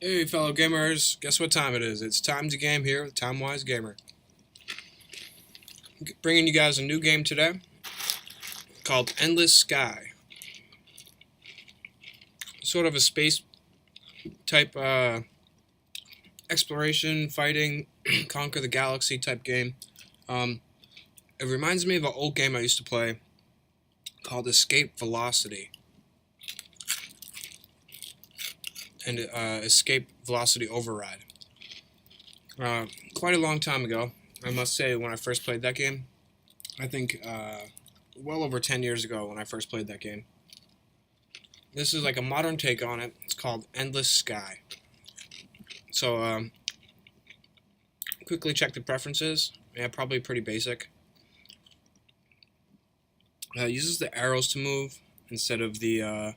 Hey fellow gamers, guess what time it is? It's time to game here with Timewise Gamer. Bringing you guys a new game today called Endless Sky. Sort of a space type exploration, fighting, conquer the galaxy type game. Um, it reminds me of an old game I used to play called Escape Velocity. And Escape Velocity Override. Quite a long time ago, I must say, when I first played that game. I think well over 10 years ago when I first played that game. This is like a modern take on it. It's called Endless Sky. So, quickly check the preferences. Yeah, probably pretty basic. It uses the arrows to move instead of the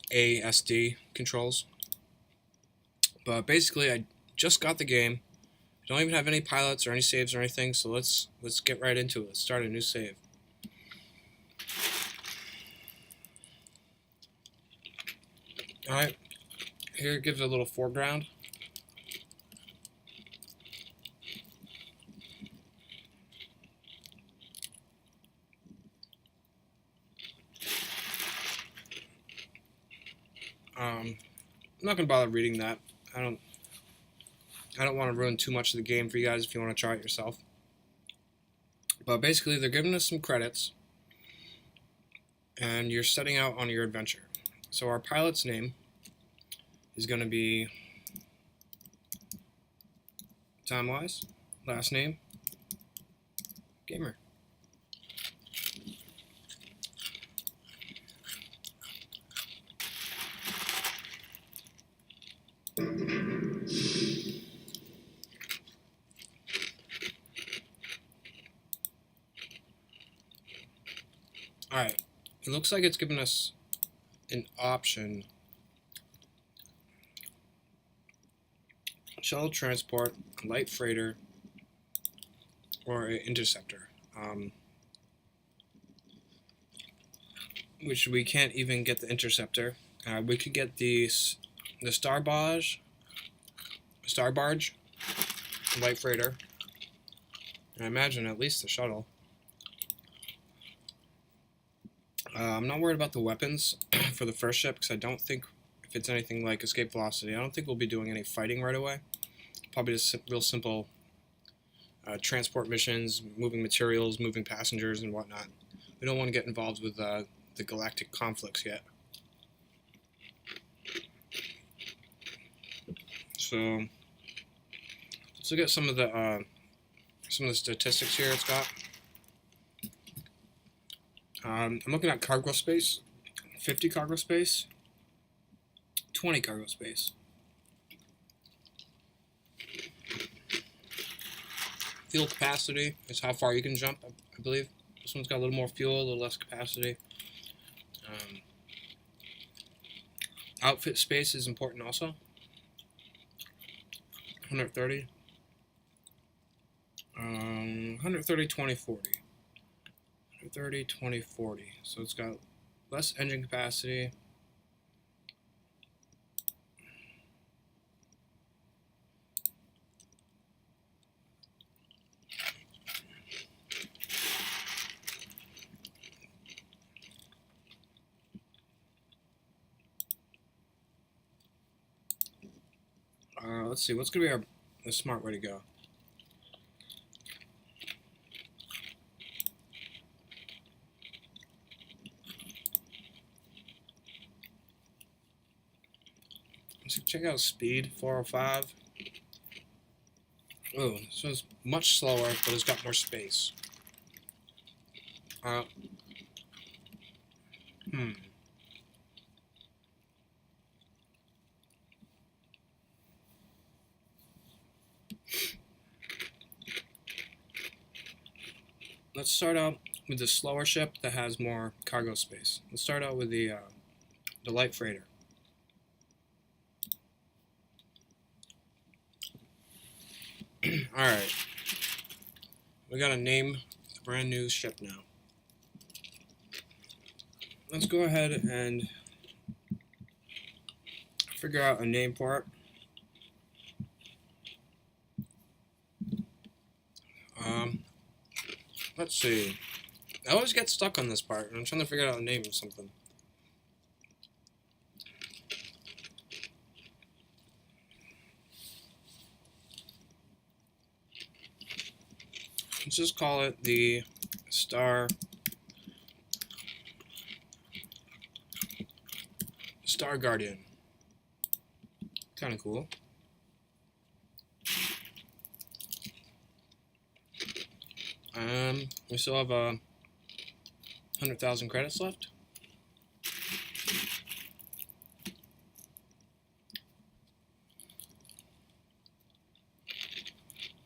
WASD controls. But basically, I just got the game. I don't even have any pilots or any saves or anything. So let's get right into it. Let's start a new save. All right. Here it gives a little foreground. I'm not gonna bother reading that. I don't want to ruin too much of the game for you guys if you want to try it yourself. But basically, they're giving us some credits, and you're setting out on your adventure. So our pilot's name is going to be Timewise, last name Gamer. Alright, it looks like it's giving us an option. Shuttle transport, light freighter, or an interceptor. Which we can't even get the interceptor. We could get the star barge, light freighter. I imagine at least the shuttle. I'm not worried about the weapons for the first ship because I don't think if it's anything like Escape Velocity, I don't think we'll be doing any fighting right away. Probably just real simple transport missions, moving materials, moving passengers, and whatnot. We don't want to get involved with the galactic conflicts yet. So let's look at some of the statistics here it's got. I'm looking at cargo space, 50 cargo space, 20 cargo space. Fuel capacity is how far you can jump, I believe. This one's got a little more fuel, a little less capacity. Outfit space is important also. 130. 130, 20, 40. 130, 20, 40. So it's got less engine capacity. Let's see, what's going to be the smart way to go? Let's check out speed, 405. Oh, this one's much slower, but it's got more space. Let's start out with the slower ship that has more cargo space. Let's start out with the light freighter. Alright. We gotta name the brand new ship now. let's go ahead and figure out a name for it. Let's see. I always get stuck on this part, and I'm trying to figure out a name of something. Let's just call it the Star Guardian. Kind of cool. We still have 100,000 credits left.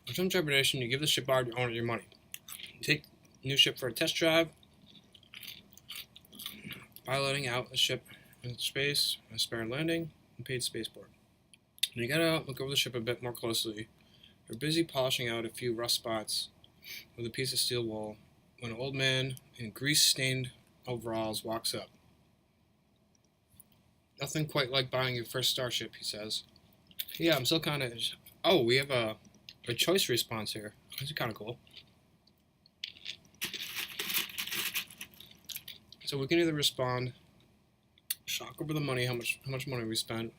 With some trepidation, you give the ship owner your money. Take new ship for a test drive, piloting out the ship in space, a spare landing, and paid spaceport. When you get out, look over the ship a bit more closely. You're busy polishing out a few rust spots with a piece of steel wool when an old man in grease-stained overalls walks up. Nothing quite like buying your first starship, he says. Yeah, I'm still kind of... Oh, we have a choice response here. This is kind of cool. So we can either respond, shock over the money, how much money we spent.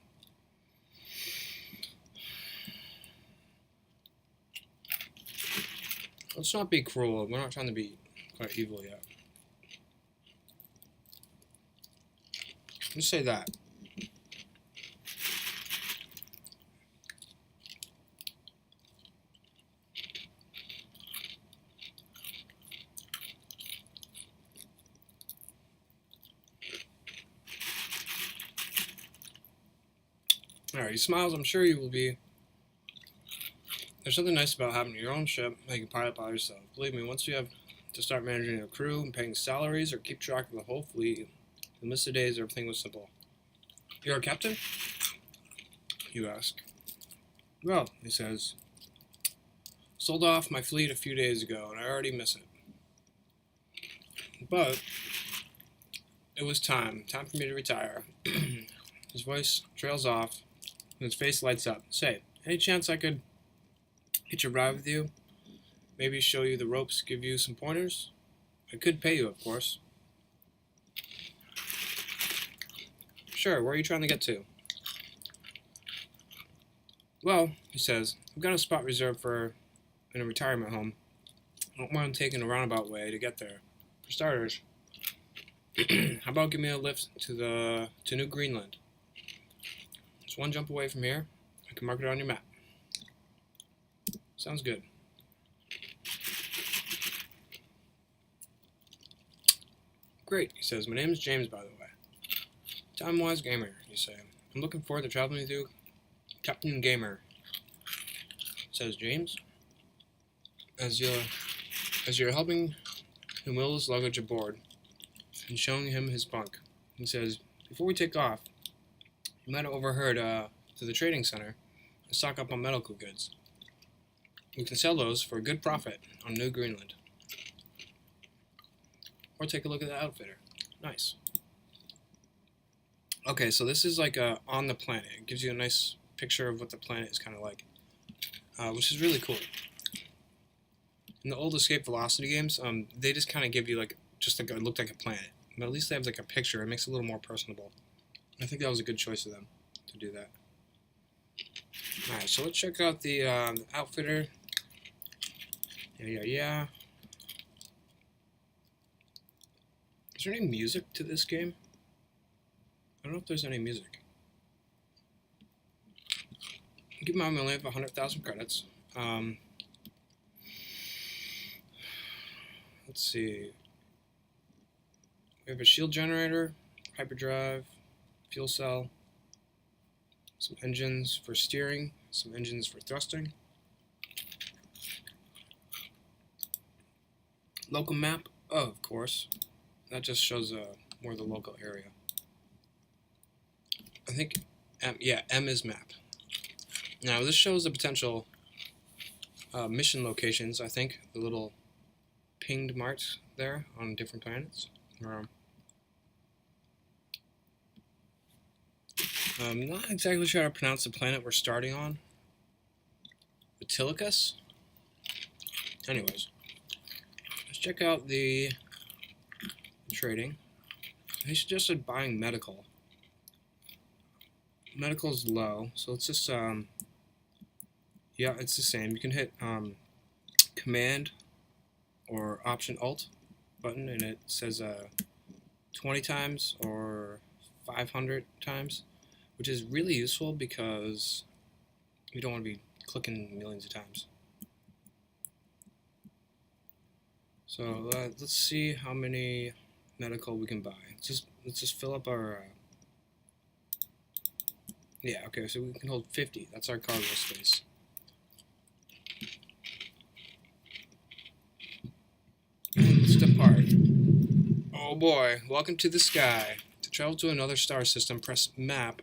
Let's not be cruel. We're not trying to be quite evil yet. Let's say that. Alright, he smiles. I'm sure you will be. There's something nice about having your own ship that you can pilot by yourself. Believe me, once you have to start managing a crew and paying salaries or keep track of the whole fleet, you'll miss the days everything was simple. You're a captain? You ask. Well, he says, sold off my fleet a few days ago, and I already miss it. But it was time for me to retire. His voice trails off, and his face lights up. Say, any chance I could hitch a ride with you? Maybe show you the ropes, give you some pointers? I could pay you, of course. Sure, where are you trying to get to? Well, he says, I've got a spot reserved in a retirement home. I don't mind taking a roundabout way to get there. For starters, how about give me a lift to New Greenland? It's one jump away from here. I can mark it on your map. Sounds good. Great, he says. My name is James, by the way. Time-wise gamer, you say. I'm looking forward to traveling with you. Captain Gamer, says James. As you're helping him wheel his luggage aboard and showing him his bunk, he says, before we take off, you might have overheard to the trading center and stock up on medical goods. We can sell those for a good profit on New Greenland. Or take a look at the outfitter. Nice. Okay, so this is like on the planet. It gives you a nice picture of what the planet is kind of like, which is really cool. In the old Escape Velocity games, they just kind of give you it looked like a planet. But at least they have like a picture. It makes it a little more personable. I think that was a good choice of them to do that. Alright, so let's check out the outfitter. Yeah. Is there any music to this game? I don't know if there's any music. Keep in mind, we only have 100,000 credits. Let's see. We have a shield generator, hyperdrive, fuel cell, some engines for steering, some engines for thrusting. Local map, oh, of course. That just shows more of the local area. I think, M is map. Now, this shows the potential mission locations, I think, the little pinged marks there on different planets. I'm not exactly sure how to pronounce the planet we're starting on. Vitilicus? Anyways, let's check out the trading. He suggested buying medical. Medical's low, so let's just, yeah, it's the same. You can hit Command or Option Alt button, and it says 20 times or 500 times, which is really useful because we don't want to be clicking millions of times. So let's see how many medical we can buy. Let's just fill up our. Yeah, okay, so we can hold 50. That's our cargo space. Let's depart. Oh boy, welcome to the sky. To travel to another star system, press Map,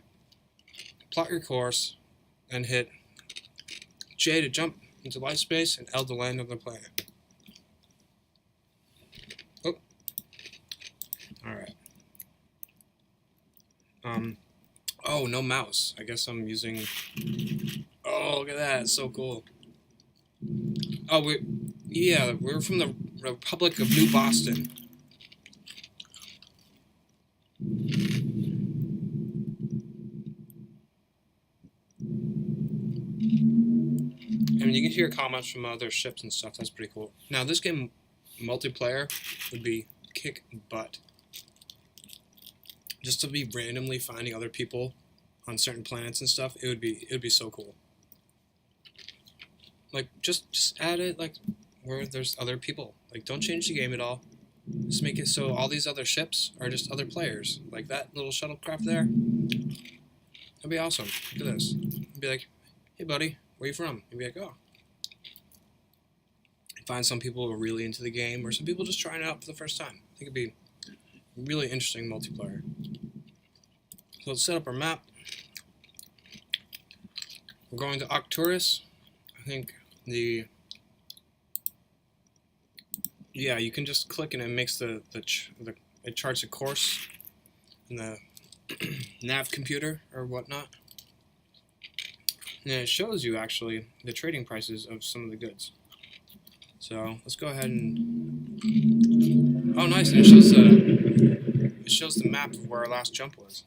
plot your course, and hit J to jump into light space and L to land on the planet. Oh. Alright. Oh, no mouse. I guess I'm using... Oh, look at that. It's so cool. Oh, we're from the Republic of New Boston. I mean, you can hear comments from other ships and stuff. That's pretty cool. Now, this game, multiplayer, would be kick butt. Just to be randomly finding other people on certain planets and stuff, it would be so cool. Like, just add it, like, where there's other people. Like, don't change the game at all. Just make it so all these other ships are just other players. Like that little shuttlecraft there. That'd be awesome. Look at this. It'd be like, hey buddy, where you from? You'd be like, oh. Find some people who are really into the game, or some people just trying it out for the first time. I think it'd be really interesting multiplayer. So let's set up our map. We're going to Arcturus. I think yeah, you can just click and it makes it charts a course in the nav computer or whatnot. And it shows you actually the trading prices of some of the goods. So let's go ahead and oh, nice! And it shows the map of where our last jump was.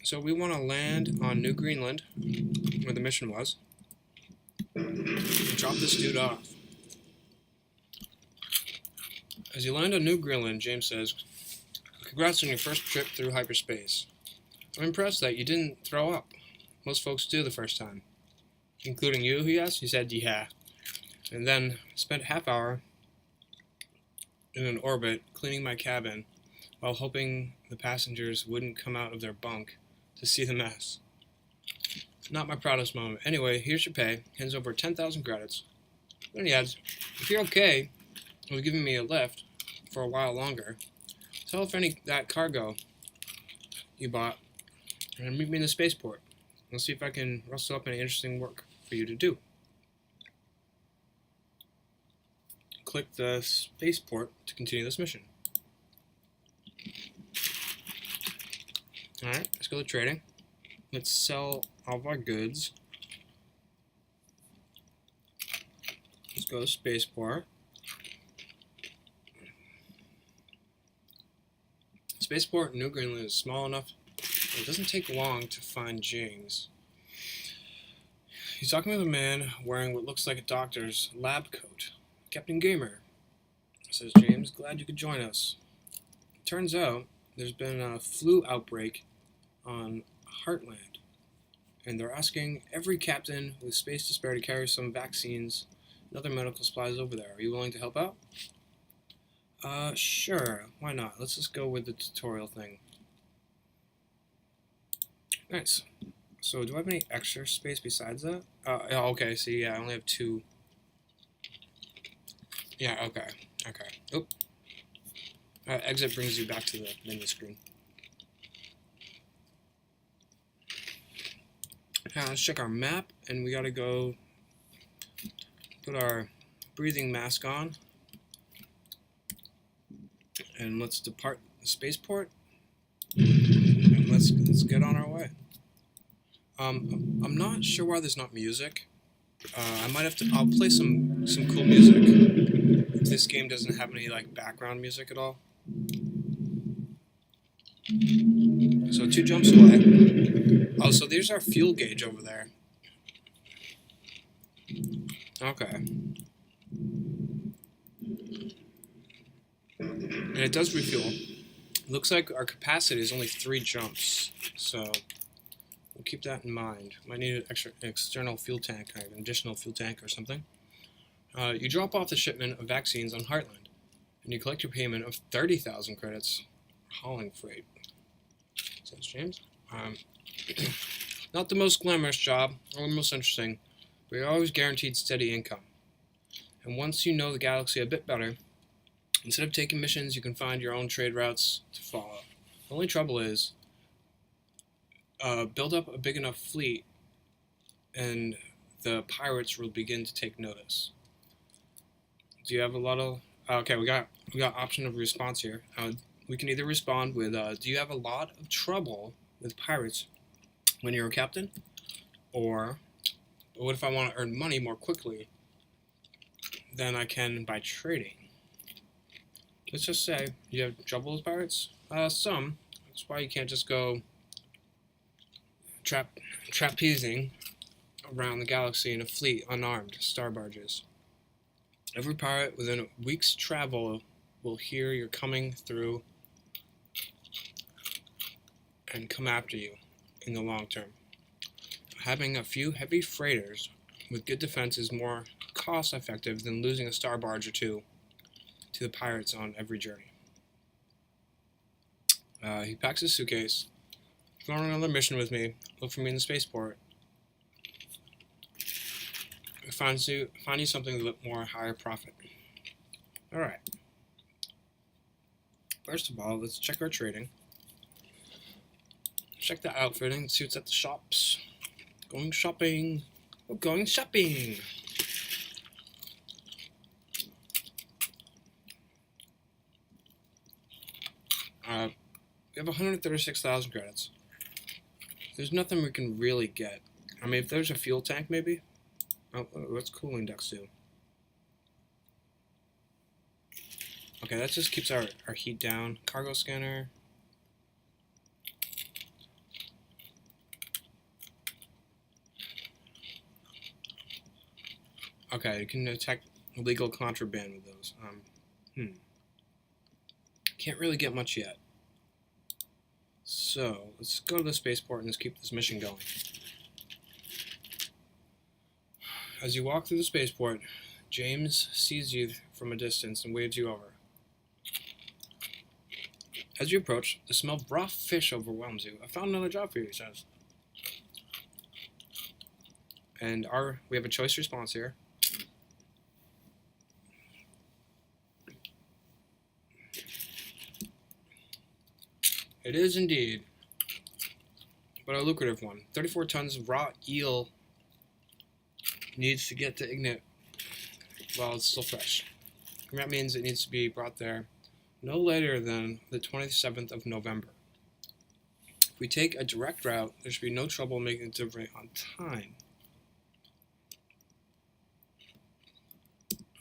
So we want to land on New Greenland, where the mission was, and drop this dude off. As you land on New Greenland, James says, "Congrats on your first trip through hyperspace. I'm impressed that you didn't throw up. Most folks do the first time." "Including you?" he asked. He said, "Yeah." And then spent half hour in an orbit cleaning my cabin while hoping the passengers wouldn't come out of their bunk to see the mess. Not my proudest moment. Anyway, here's your pay. Hands over 10,000 credits. Then he adds, "If you're okay with giving me a lift for a while longer, tell if that cargo you bought and meet me in the spaceport. I'll see if I can rustle up any interesting work for you to do." Click the spaceport to continue this mission. Alright, let's go to trading. Let's sell all of our goods. Let's go to spaceport. Spaceport in New Greenland is small enough. It doesn't take long to find James. He's talking with a man wearing what looks like a doctor's lab coat. "Captain Gamer," says James, "glad you could join us. It turns out there's been a flu outbreak on Heartland, and they're asking every captain with space to spare to carry some vaccines and other medical supplies over there. Are you willing to help out?" Sure, why not? Let's just go with the tutorial thing. Nice. So, do I have any extra space besides that? Okay, so yeah, I only have 2. Yeah, okay. Oop. Exit brings you back to the menu screen. Now, let's check our map, and we gotta go put our breathing mask on. And let's depart the spaceport. And let's get on our way. I'm not sure why there's not music. I might have to. I'll play some cool music. If this game doesn't have any like background music at all. So 2 jumps away. Oh, so there's our fuel gauge over there. Okay. And it does refuel. Looks like our capacity is only 3 jumps, so we'll keep that in mind. Might need an external fuel tank, an additional fuel tank or something. You drop off the shipment of vaccines on Heartland, and you collect your payment of 30,000 credits. Hauling freight. Says James. Not the most glamorous job, or the most interesting, but you're always guaranteed steady income. And once you know the galaxy a bit better, instead of taking missions, you can find your own trade routes to follow. The only trouble is, build up a big enough fleet, and the pirates will begin to take notice. Do you have a lot of... okay, we got option of response here. We can either respond with, do you have a lot of trouble with pirates when you're a captain? Or, what if I want to earn money more quickly than I can by trading? Let's just say you have trouble with pirates? Some. That's why you can't just go trapezing around the galaxy in a fleet unarmed star barges. Every pirate within a week's travel will hear you're coming through and come after you in the long term. Having a few heavy freighters with good defense is more cost effective than losing a star barge or two to the pirates on every journey. He packs his suitcase. If you want another mission with me, look for me in the spaceport. Find you something with more higher profit. Alright. First of all, let's check our trading. Check the outfitting, suits at the shops. Going shopping. We're going shopping. We have 136,000 credits. There's nothing we can really get. I mean, if there's a fuel tank, maybe. Oh, what's cooling ducts do? Okay, that just keeps our heat down. Cargo scanner. Okay, you can detect illegal contraband with those. Can't really get much yet. So, let's go to the spaceport and just keep this mission going. As you walk through the spaceport, James sees you from a distance and waves you over. As you approach, the smell of raw fish overwhelms you. I found another job for you, he says. And we have a choice response here. It is indeed, but a lucrative one. 34 tons of raw eel needs to get to Ignit while it's still fresh. And that means it needs to be brought there no later than the 27th of November. If we take a direct route, there should be no trouble making the delivery on time.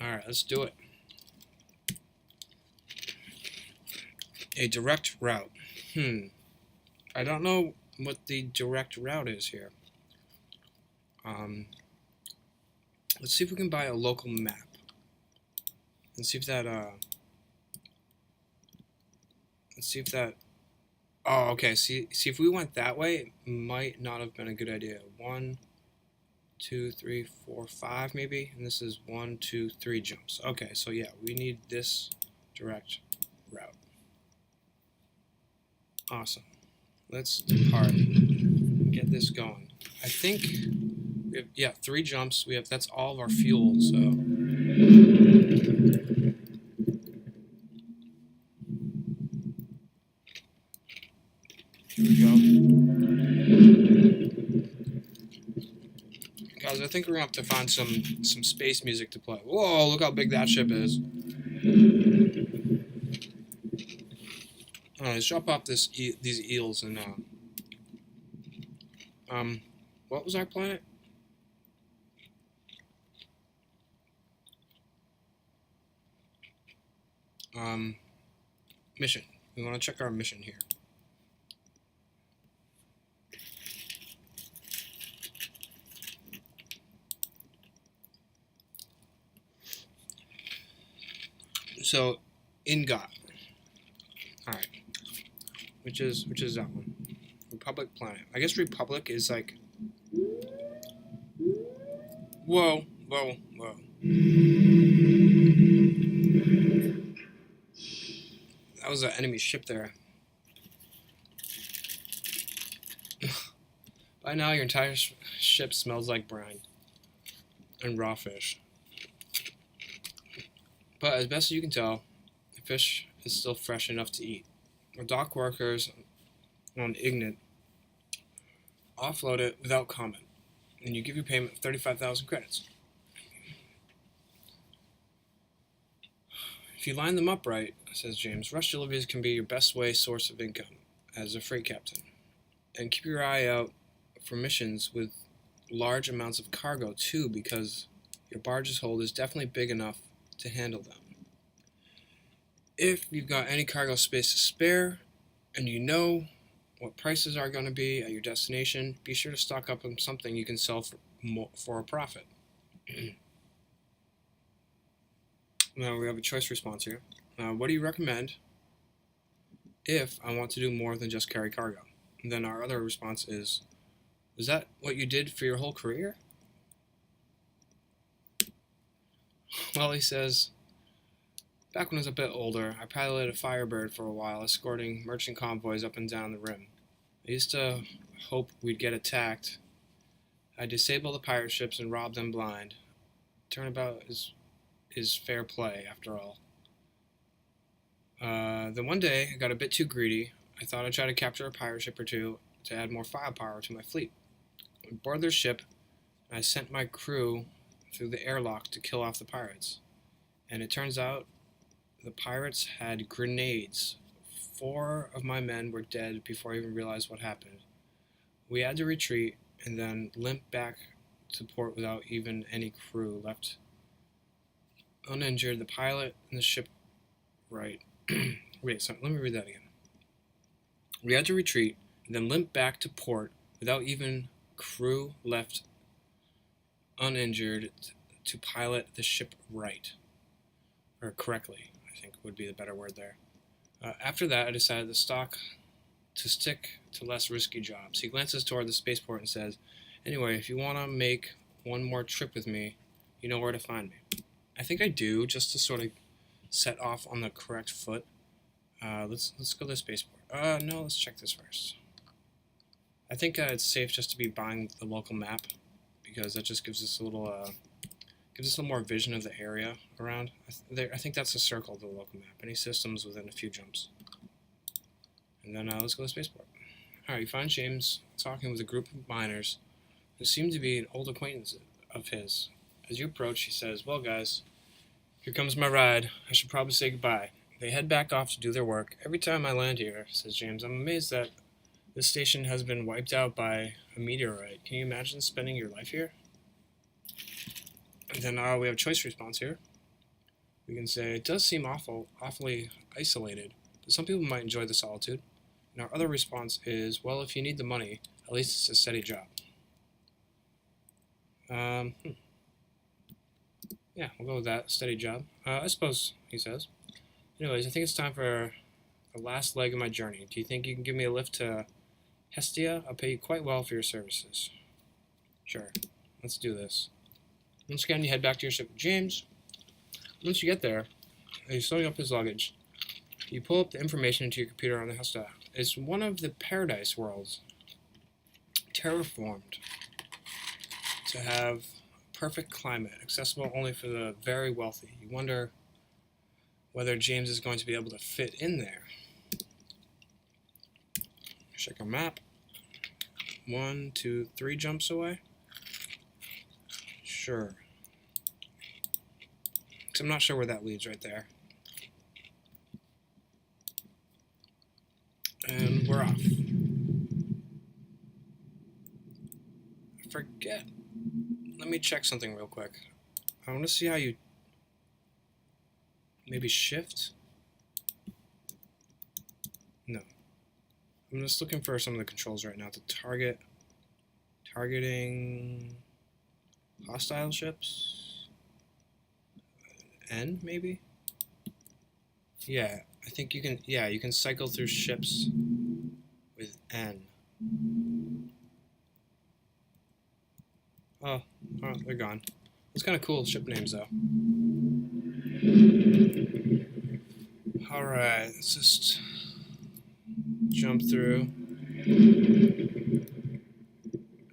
Alright, let's do it. A direct route. I don't know what the direct route is here. Let's see if we can buy a local map. And see if that, oh, okay, see if we went that way, it might not have been a good idea. 1, 2, 3, 4, 5 maybe, and this is 1, 2, 3 jumps. Okay, so yeah, we need this direct route. Awesome. Let's depart. Get this going. I think we have, yeah, 3 jumps. That's all of our fuel, so here we go. Guys, I think we're gonna have to find some space music to play. Whoa, look how big that ship is. Let's drop off these eels and What was our planet? Mission. We want to check our mission here. So, Ingot. All right. Which is that one? Republic planet. I guess Republic is like. Whoa. That was an enemy ship there. By now, your entire ship smells like brine and raw fish. But as best as you can tell, the fish is still fresh enough to eat. The dock workers on Ignat offload it without comment, and you give your payment of 35,000 credits. If you line them up right, says James, rush deliveries can be your best source of income as a freight captain. And keep your eye out for missions with large amounts of cargo too, because your barge's hold is definitely big enough to handle them. If you've got any cargo space to spare, and you know what prices are going to be at your destination, be sure to stock up on something you can sell for a profit. Now we have a choice response here. What do you recommend if I want to do more than just carry cargo? And then our other response is that what you did for your whole career? Well, he says, back when I was a bit older, I piloted a Firebird for a while, escorting merchant convoys up and down the rim. I used to hope we'd get attacked. I'd disable the pirate ships and rob them blind. Turnabout is fair play, after all. Then one day, I got a bit too greedy. I thought I'd try to capture a pirate ship or two to add more firepower to my fleet. I boarded their ship, and I sent my crew through the airlock to kill off the pirates. And it turns out the pirates had grenades. 4 of my men were dead before I even realized what happened. We had to retreat and then limp back to port without even any crew left uninjured. The pilot and the ship right. Wait, sorry, let me read that again. We had to retreat and then limp back to port without even crew left uninjured to pilot the ship right. Or correctly, I think would be the better word there. After that, I decided to stick to less risky jobs. He glances toward the spaceport and says, anyway, if you want to make one more trip with me, you know where to find me. I think I do, just to sort of set off on the correct foot. Let's go to the spaceport. No, let's check this first. I think it's safe just to be buying the local map, because that just gives us a little more vision of the area around. I think that's a circle of the local map. Any systems within a few jumps. And then let's go to the spaceport. Alright, you find James talking with a group of miners who seem to be an old acquaintance of his. As you approach, he says, well guys, here comes my ride. I should probably say goodbye. They head back off to do their work. Every time I land here, says James, I'm amazed that this station has been wiped out by a meteorite. Can you imagine spending your life here? And then we have a choice response here. We can say, it does seem awfully isolated, but some people might enjoy the solitude. And our other response is, well, if you need the money, at least it's a steady job. Yeah, we'll go with that, steady job. I suppose, he says. Anyways, I think it's time for the last leg of my journey. Do you think you can give me a lift to Hestia? I'll pay you quite well for your services. Sure, let's do this. Once again, you head back to your ship with James. Once you get there, he's setting up his luggage. You pull up the information into your computer on the Hestia. It's one of the paradise worlds, terraformed to have perfect climate, accessible only for the very wealthy. You wonder whether James is going to be able to fit in there. Check our map. 1, 2, 3 jumps away. Sure. I'm not sure where that leads right there. And we're off. forget. Let me check something real quick. I want to see how you maybe shift. No. I'm just looking for some of the controls right now. The targeting hostile ships. N maybe? Yeah, I think you can. Yeah, you can cycle through ships with N. Oh, they're gone. It's kind of cool ship names though. Alright, let's just jump through.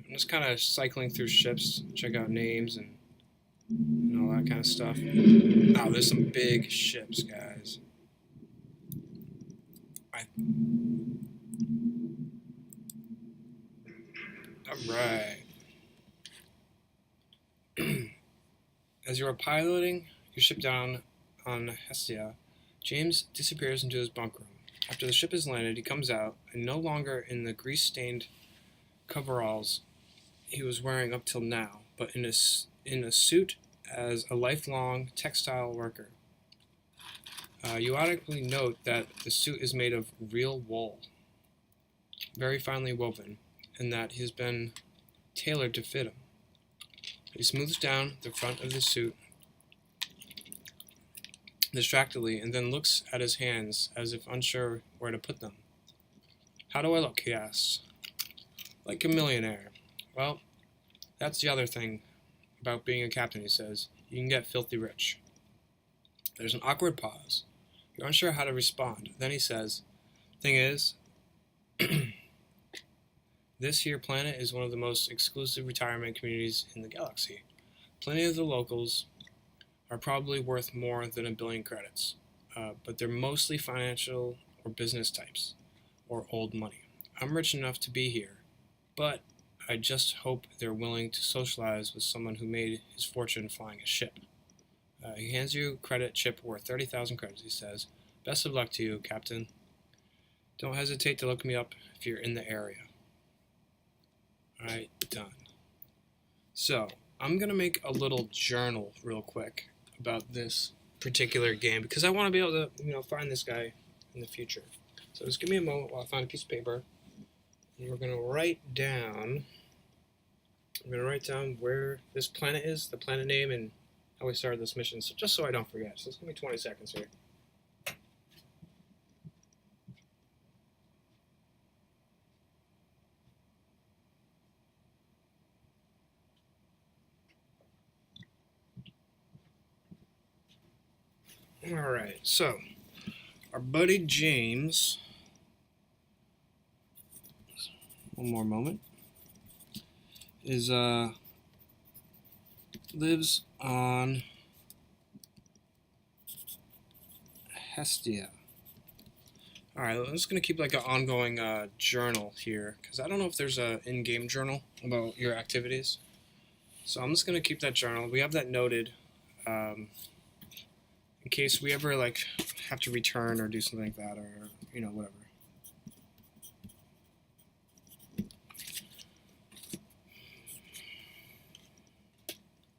I'm just kind of cycling through ships, check out names and all that kind of stuff. Oh, there's some big ships, guys. Alright. As you are piloting your ship down on Hestia, James disappears into his bunk room. After the ship has landed, he comes out, and no longer in the grease-stained coveralls he was wearing up till now, but in a suit as a lifelong textile worker. You automatically note that the suit is made of real wool, very finely woven, and that he has been tailored to fit him. He smooths down the front of the suit distractedly and then looks at his hands as if unsure where to put them. How do I look? He asks. Like a millionaire. Well, that's the other thing about being a captain, he says. You can get filthy rich. There's an awkward pause. You're unsure how to respond. Then he says, thing is, this here planet is one of the most exclusive retirement communities in the galaxy. Plenty of the locals are probably worth more than 1 billion credits, but they're mostly financial or business types, or old money. I'm rich enough to be here, but I just hope they're willing to socialize with someone who made his fortune flying a ship. He hands you a credit chip worth 30,000 credits, he says. Best of luck to you, Captain. Don't hesitate to look me up if you're in the area. Alright, done. So, I'm going to make a little journal real quick about this particular game because I want to be able to, find this guy in the future. So just give me a moment while I find a piece of paper. And we're going to write down where this planet is, the planet name, and how we started this mission, so just so I don't forget. So it's going to be 20 seconds here. Alright, so our buddy James, one more moment, is lives on Hestia. Alright, I'm just going to keep like an ongoing journal here, because I don't know if there's an in-game journal about your activities. So I'm just going to keep that journal. We have that noted in case we ever like have to return or do something like that, or whatever.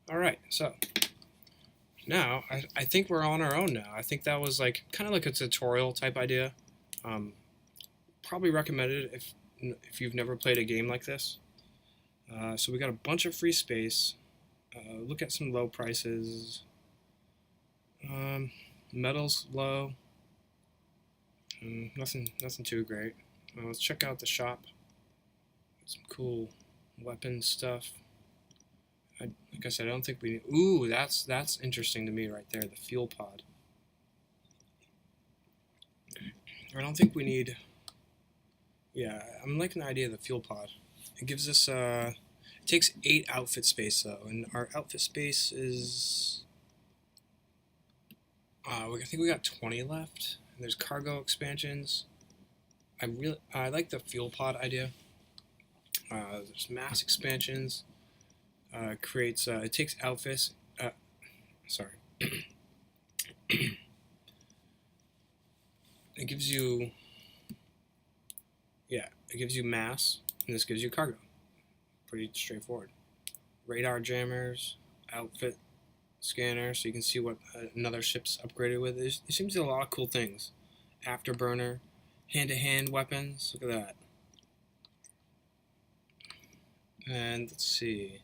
Alright, so now I think we're on our own now. I think that was like kind of like a tutorial type idea. Probably recommended if you've never played a game like this. So we got a bunch of free space. Look at some low prices. Metal's low. Nothing too great. Let's check out the shop. Some cool weapon stuff. Like I said, I don't think we need... Ooh, that's interesting to me right there, the fuel pod. I don't think we need... Yeah, I'm liking the idea of the fuel pod. It gives us... It takes 8 outfit space, though, and our outfit space is... I think we got 20 left. And there's cargo expansions. I like the fuel pod idea. There's mass expansions. Creates it takes outfits. Sorry. It gives you. Yeah, it gives you mass, and this gives you cargo. pretty straightforward. Radar jammers, outfit scanner, so you can see what another ship's upgraded with. There seems to be a lot of cool things. Afterburner, hand-to-hand weapons. Look at that. And let's see.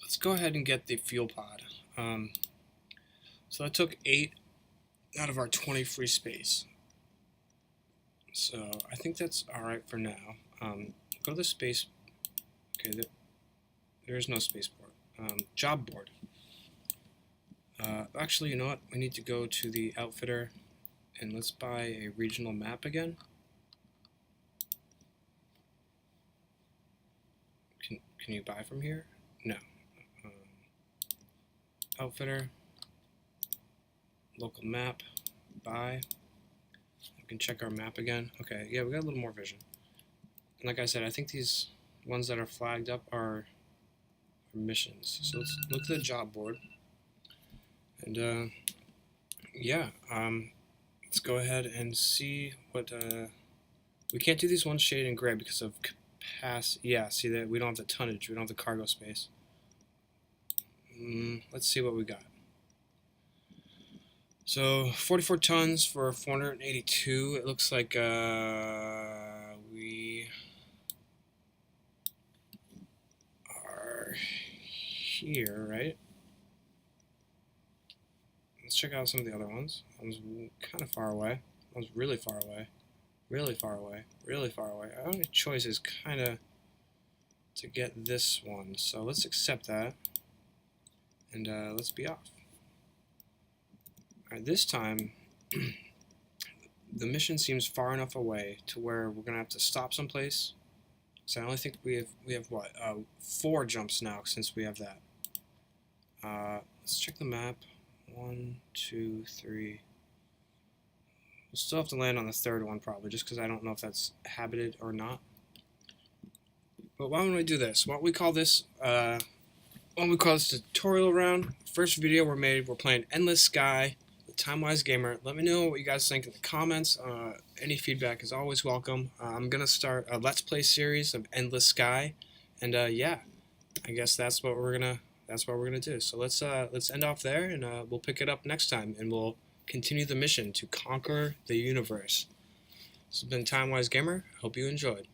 Let's go ahead and get the fuel pod. So I took 8 out of our 20 free space. So I think that's alright for now. Go to the space. Okay, there is no spaceport. Job board. Actually, you know what? We need to go to the outfitter and let's buy a regional map again. Can you buy from here? No. Outfitter. Local map. Buy. We can check our map again. Okay, yeah, we got a little more vision. And like I said, I think these ones that are flagged up are missions. So let's look at the job board. And yeah, let's go ahead and see what we can't do these ones shaded in gray because of capacity. Yeah, see that we don't have the tonnage, we don't have the cargo space. Let's see what we got. So 44 tons for 482. It looks like we are here, right? Let's check out some of the other ones. That one's kind of far away. That one's really far away. Really far away. Really far away. Our only choice is kind of to get this one. So let's accept that. And let's be off. Alright, this time, the mission seems far enough away to where we're going to have to stop someplace. So I only think we have what? 4 jumps now since we have that. Let's check the map. 1, 2, 3. We'll still have to land on the 3rd one probably, just because I don't know if that's habited or not. But why don't we do this? Why don't we call this tutorial round? First video we're playing Endless Sky with Timewise Gamer. Let me know what you guys think in the comments. Any feedback is always welcome. I'm gonna start a Let's Play series of Endless Sky, and yeah, I guess that's what we're gonna do. So let's end off there, and we'll pick it up next time, and we'll continue the mission to conquer the universe. This has been Timewise Gamer. I hope you enjoyed.